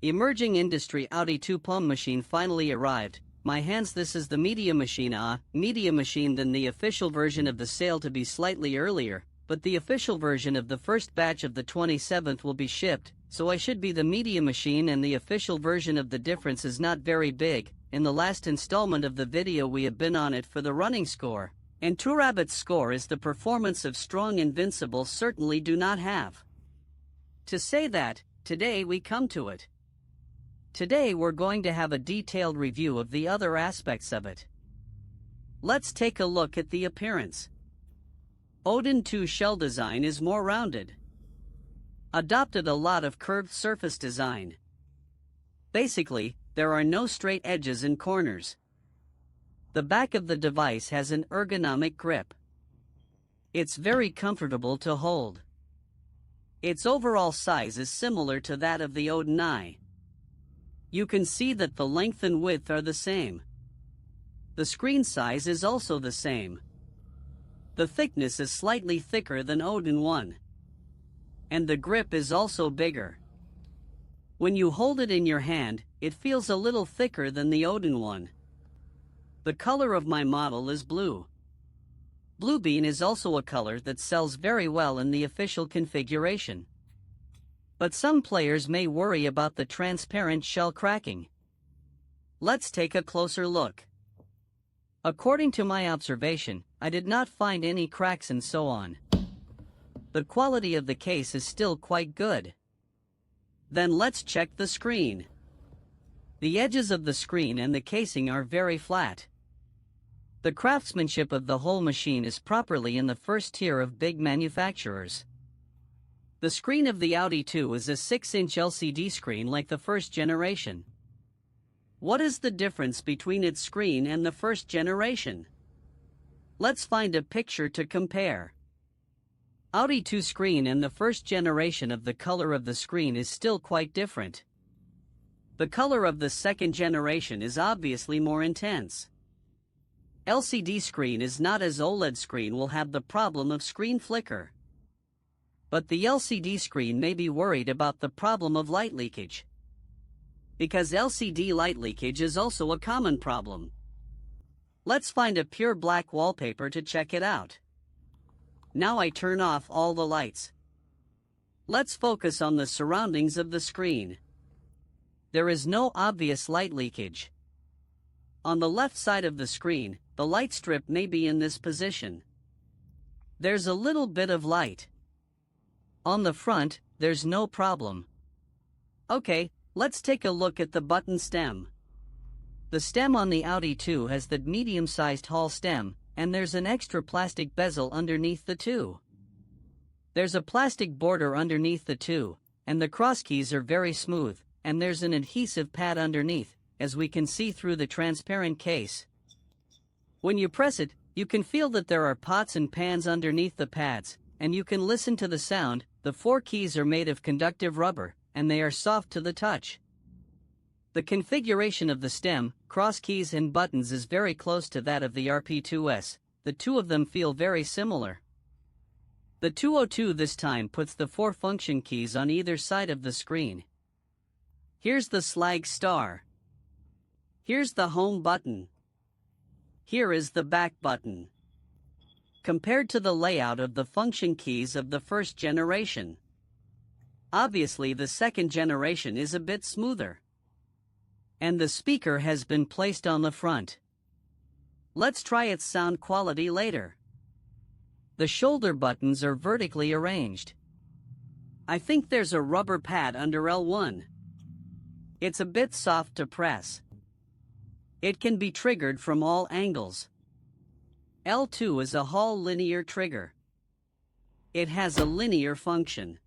Emerging industry Audi 2 pump machine finally arrived. My hands, this is the media machine. Media machine than the official version of the sale to be slightly earlier, but the official version of the first batch of the 27th will be shipped, so I should be the media machine, and the official version of the difference is not very big. In the last installment of the video we have been on it for the running score, and 2Rabbit's score is the performance of strong invincible certainly do not have. To say that, today we come to it. Today we're going to have a detailed review of the other aspects of it. Let's take a look at the appearance. Odin 2 shell design is more rounded. Adopted a lot of curved surface design. Basically, there are no straight edges and corners. The back of the device has an ergonomic grip. It's very comfortable to hold. Its overall size is similar to that of the Odin I. You can see that the length and width are the same. The screen size is also the same. The thickness is slightly thicker than Odin 1. And the grip is also bigger. When you hold it in your hand, it feels a little thicker than the Odin 1. The color of my model is blue. Blue bean is also a color that sells very well in the official configuration. But some players may worry about the transparent shell cracking. Let's take a closer look. According to my observation, I did not find any cracks and so on. The quality of the case is still quite good. Then let's check the screen. The edges of the screen and the casing are very flat. The craftsmanship of the whole machine is properly in the first tier of big manufacturers. The screen of the Audi 2 is a 6-inch LCD screen like the first generation. What is the difference between its screen and the first generation? Let's find a picture to compare. Audi 2 screen and the first generation, of the color of the screen is still quite different. The color of the second generation is obviously more intense. LCD screen is not as OLED screen will have the problem of screen flicker. But the LCD screen may be worried about the problem of light leakage. Because LCD light leakage is also a common problem. Let's find a pure black wallpaper to check it out. Now I turn off all the lights. Let's focus on the surroundings of the screen. There is no obvious light leakage. On the left side of the screen, the light strip may be in this position. There's a little bit of light. On the front, there's no problem. Okay, let's take a look at the button stem. The stem on the Audi 2 has the medium-sized Hall stem, and there's an extra plastic bezel underneath the 2. There's a plastic border underneath the 2, and the cross keys are very smooth, and there's an adhesive pad underneath, as we can see through the transparent case. When you press it, you can feel that there are pots and pans underneath the pads, and you can listen to the sound. The 4 keys are made of conductive rubber, and they are soft to the touch. The configuration of the stem, cross keys and buttons is very close to that of the RP2S. The two of them feel very similar. The 202 this time puts the 4 function keys on either side of the screen. Here's the slag star. Here's the home button. Here is the back button. Compared to the layout of the function keys of the first generation, obviously the second generation is a bit smoother. And the speaker has been placed on the front. Let's try its sound quality later. The shoulder buttons are vertically arranged. I think there's a rubber pad under L1. It's a bit soft to press. It can be triggered from all angles. L2 is a Hall linear trigger. It has a linear function.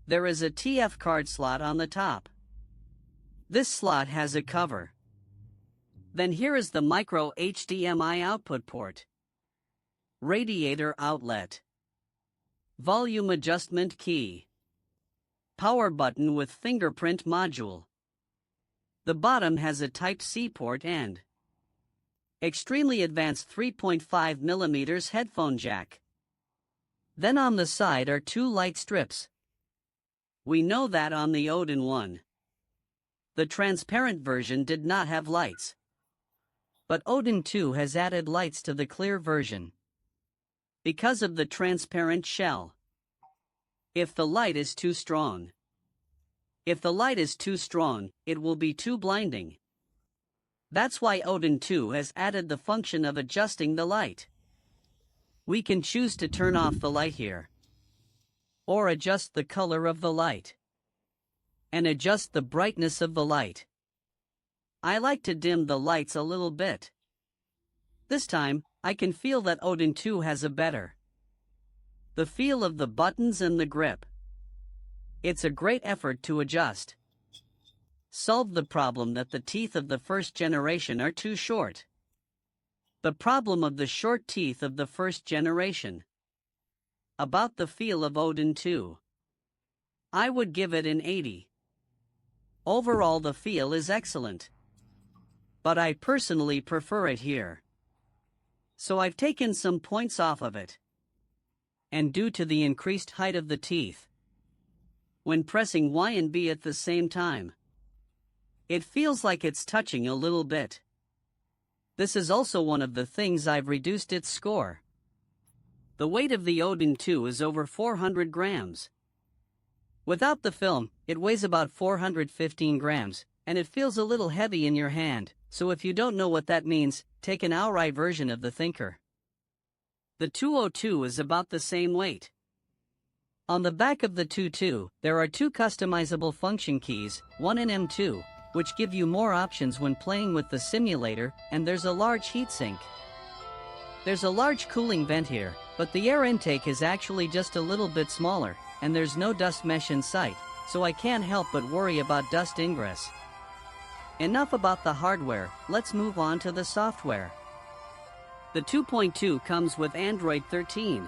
There is a TF card slot on the top. This slot has a cover. Then here is the micro HDMI output port. Radiator outlet. Volume adjustment key. Power button with fingerprint module. The bottom has a Type-C port and extremely advanced 3.5mm headphone jack. Then on the side are 2 light strips. We know that on the Odin 1. The transparent version did not have lights. But Odin 2 has added lights to the clear version. Because of the transparent shell. If the light is too strong. If the light is too strong, it will be too blinding. That's why Odin 2 has added the function of adjusting the light. We can choose to turn off the light here. Or adjust the color of the light. And adjust the brightness of the light. I like to dim the lights a little bit. This time, I can feel that Odin 2 has a better. The feel of the buttons and the grip. It's a great effort to adjust. Solve the problem that the teeth of the first generation are too short. The problem of the short teeth of the first generation. About the feel of Odin 2. I would give it an 80. Overall the feel is excellent. But I personally prefer it here. So I've taken some points off of it. And due to the increased height of the teeth, when pressing Y and B at the same time, it feels like it's touching a little bit. This is also one of the things I've reduced its score. The weight of the Odin 2 is over 400 grams. Without the film, it weighs about 415 grams, and it feels a little heavy in your hand, so if you don't know what that means, take an outright version of the Thinker. The 202 is about the same weight. On the back of the 22, there are two customizable function keys, 1 and M2, which give you more options when playing with the simulator, and there's a large heatsink. There's a large cooling vent here, but the air intake is actually just a little bit smaller, and there's no dust mesh in sight, so I can't help but worry about dust ingress. Enough about the hardware, let's move on to the software. The 2.2 comes with Android 13.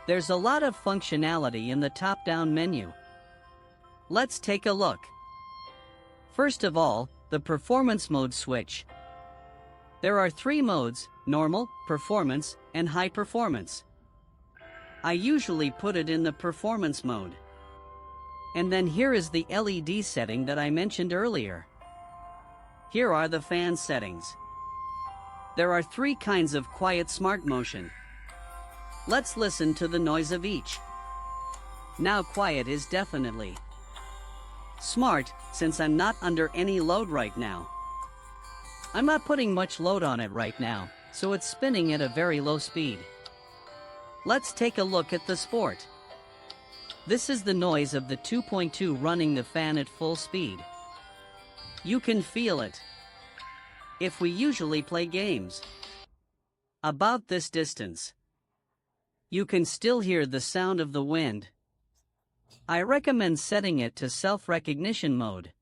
There's a lot of functionality in the top-down menu. Let's take a look. First of all, the performance mode switch. There are 3 modes: normal, performance, and high performance. I usually put it in the performance mode. And then here is the LED setting that I mentioned earlier. Here are the fan settings. There are 3 kinds of quiet smart motion. Let's listen to the noise of each. Now quiet is definitely smart, since I'm not under any load right now. I'm not putting much load on it right now, so it's spinning at a very low speed. Let's take a look at the sport. This is the noise of the 2.2 running the fan at full speed. You can feel it. If we usually play games about this distance, you can still hear the sound of the wind. I recommend setting it to self-recognition mode.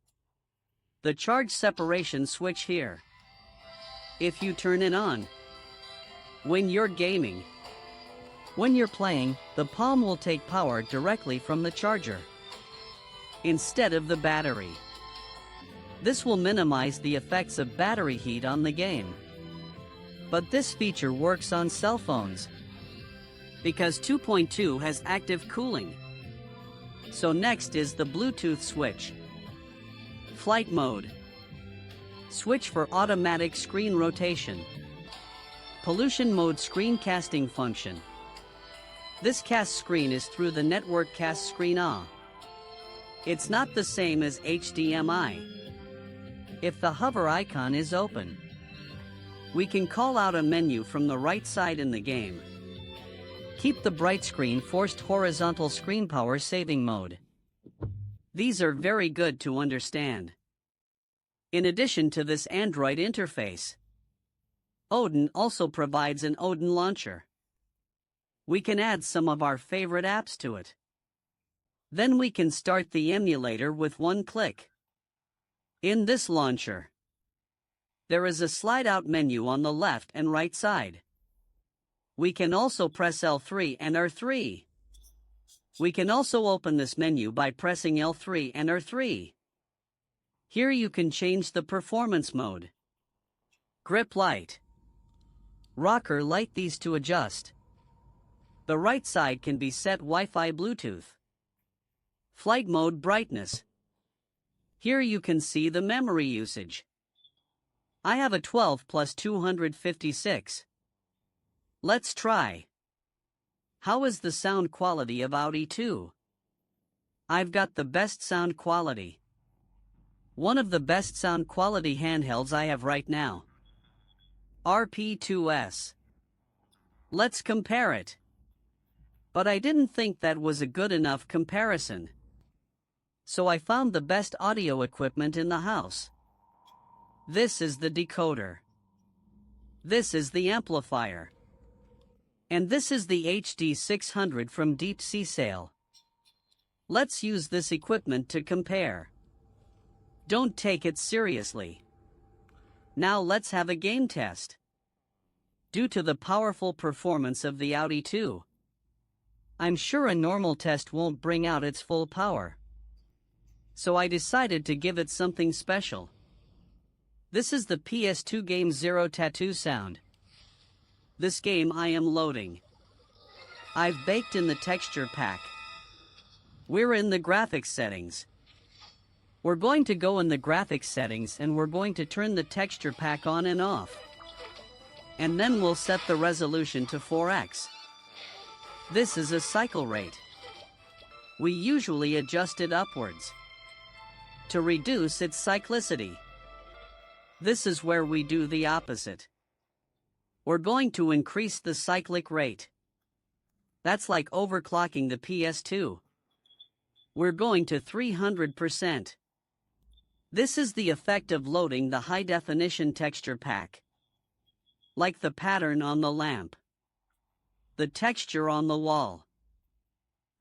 The charge separation switch here. If you turn it on, when you're gaming, when you're playing, the palm will take power directly from the charger instead of the battery. This will minimize the effects of battery heat on the game. But this feature works on cell phones because 2.2 has active cooling. So next is the Bluetooth switch. Flight mode. Switch for automatic screen rotation. Pollution mode screencasting function. This cast screen is through the network cast screen A. It's not the same as HDMI. If the hover icon is open, we can call out a menu from the right side in the game. Keep the bright screen forced horizontal screen power saving mode. These are very good to understand. In addition to this Android interface, Odin also provides an Odin launcher. We can add some of our favorite apps to it. Then we can start the emulator with one click. In this launcher, there is a slide-out menu on the left and right side. We can also press L3 and R3. We can also open this menu by pressing L3 and R3. Here you can change the performance mode. Grip light. Rocker light, these to adjust. The right side can be set Wi-Fi Bluetooth. Flight mode brightness. Here you can see the memory usage. I have a 12 plus 256. Let's try. How is the sound quality of Audi 2? I've got the best sound quality. One of the best sound quality handhelds I have right now. RP2S. Let's compare it. But I didn't think that was a good enough comparison. So I found the best audio equipment in the house. This is the decoder. This is the amplifier. And this is the HD 600 from Deep Sea Sale. Let's use this equipment to compare. Don't take it seriously. Now let's have a game test. Due to the powerful performance of the Audi 2, I'm sure a normal test won't bring out its full power. So I decided to give it something special. This is the PS2 game Zero Tattoo sound. This game I am loading. I've baked in the texture pack. We're in the graphics settings. We're going to go in the graphics settings and we're going to turn the texture pack on and off. And then we'll set the resolution to 4x. This is a cycle rate. We usually adjust it upwards to reduce its cyclicity. This is where we do the opposite. We're going to increase the cyclic rate. That's like overclocking the PS2. We're going to 300%. This is the effect of loading the high-definition texture pack. Like the pattern on the lamp. The texture on the wall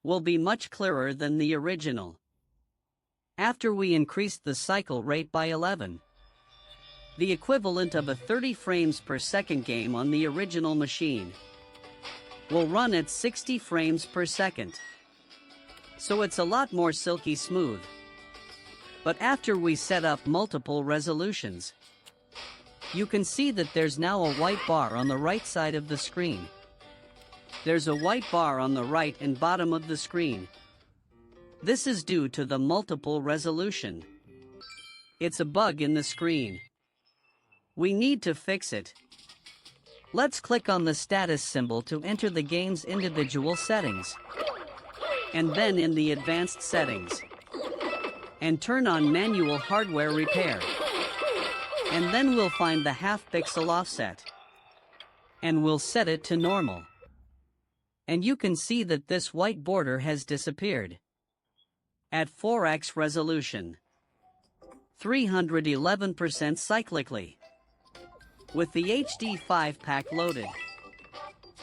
will be much clearer than the original. After we increased the cycle rate by 11, the equivalent of a 30 frames per second game on the original machine will run at 60 frames per second. So it's a lot more silky smooth. But after we set up multiple resolutions, you can see that there's now a white bar on the right side of the screen. There's a white bar on the right and bottom of the screen. This is due to the multiple resolution. It's a bug in the screen. We need to fix it. Let's click on the status symbol to enter the game's individual settings. And then in the advanced settings. And turn on manual hardware repair. And then we'll find the half pixel offset. And we'll set it to normal. And you can see that this white border has disappeared. At 4x resolution. 311% cyclically. With the HD5 pack loaded.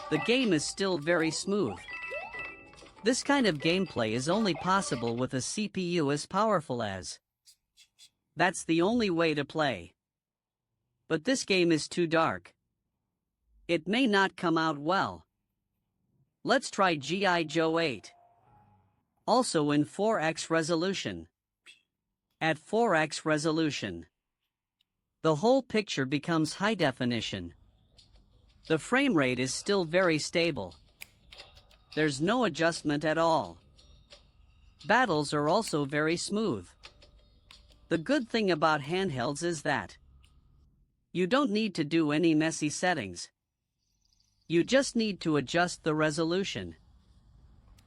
The game is still very smooth. This kind of gameplay is only possible with a CPU as powerful as. That's the only way to play. But this game is too dark. It may not come out well. Let's try G.I. Joe 8. Also in 4x resolution. At 4x resolution, the whole picture becomes high definition. The frame rate is still very stable. There's no adjustment at all. Battles are also very smooth. The good thing about handhelds is that you don't need to do any messy settings. You just need to adjust the resolution.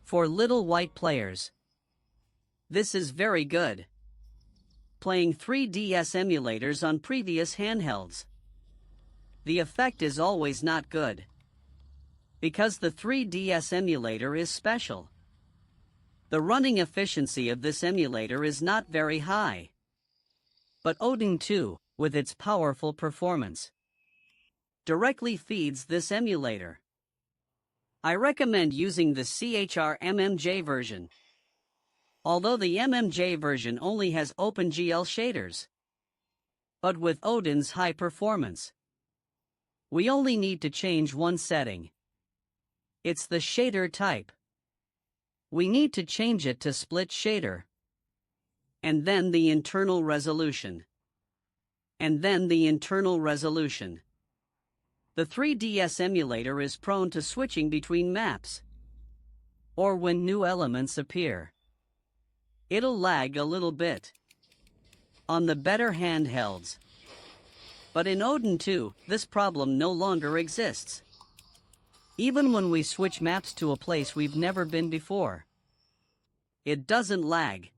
For little white players, this is very good. Playing 3DS emulators on previous handhelds. The effect is always not good. Because the 3DS emulator is special. The running efficiency of this emulator is not very high. But Odin 2, with its powerful performance, directly feeds this emulator. I recommend using the CHR MMJ version. Although the MMJ version only has OpenGL shaders. But with Odin's high performance, we only need to change one setting. It's the shader type. We need to change it to split shader. And then the internal resolution. And then the internal resolution. The 3DS emulator is prone to switching between maps. Or when new elements appear. It'll lag a little bit. on the better handhelds. But in Odin 2, this problem no longer exists. Even when we switch maps to a place we've never been before, it doesn't lag.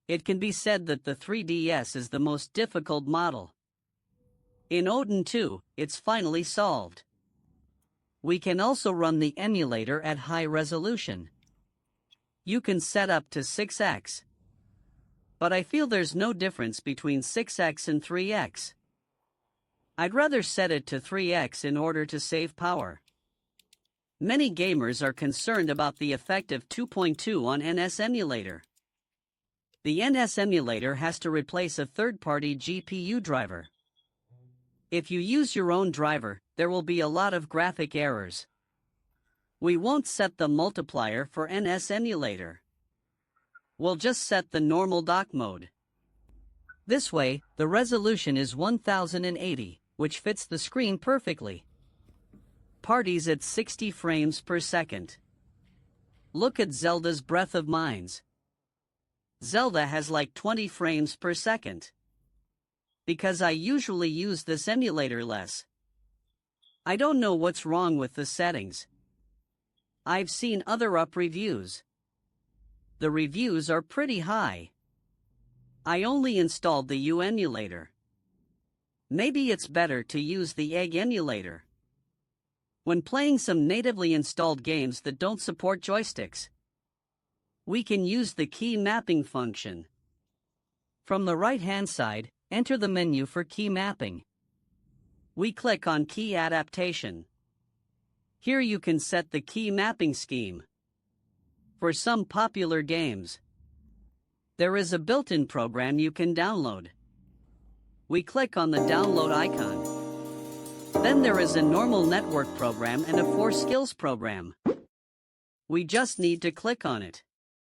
It can be said that the 3DS is the most difficult model. In Odin 2, it's finally solved. We can also run the emulator at high resolution. You can set up to 6x. But I feel there's no difference between 6x and 3x. I'd rather set it to 3x in order to save power. Many gamers are concerned about the effect of 2.2 on NS emulator. The NS emulator has to replace a third-party GPU driver. If you use your own driver, there will be a lot of graphic errors. We won't set the multiplier for NS emulator. We'll just set the normal dock mode. This way, the resolution is 1080, which fits the screen perfectly. Parties at 60 frames per second. Look at Zelda's Breath of Mines. Zelda has like 20 frames per second. Because I usually use this emulator less. I don't know what's wrong with the settings. I've seen other reviews. The reviews are pretty high. I only installed the U emulator. Maybe it's better to use the egg emulator. When playing some natively installed games that don't support joysticks, we can use the key mapping function. From the right-hand side, enter the menu for key mapping. We click on Key Adaptation. Here you can set the key mapping scheme. For some popular games, there is a built-in program you can download. We click on the download icon. Then there is a normal network program and a 4 skills program. We just need to click on it.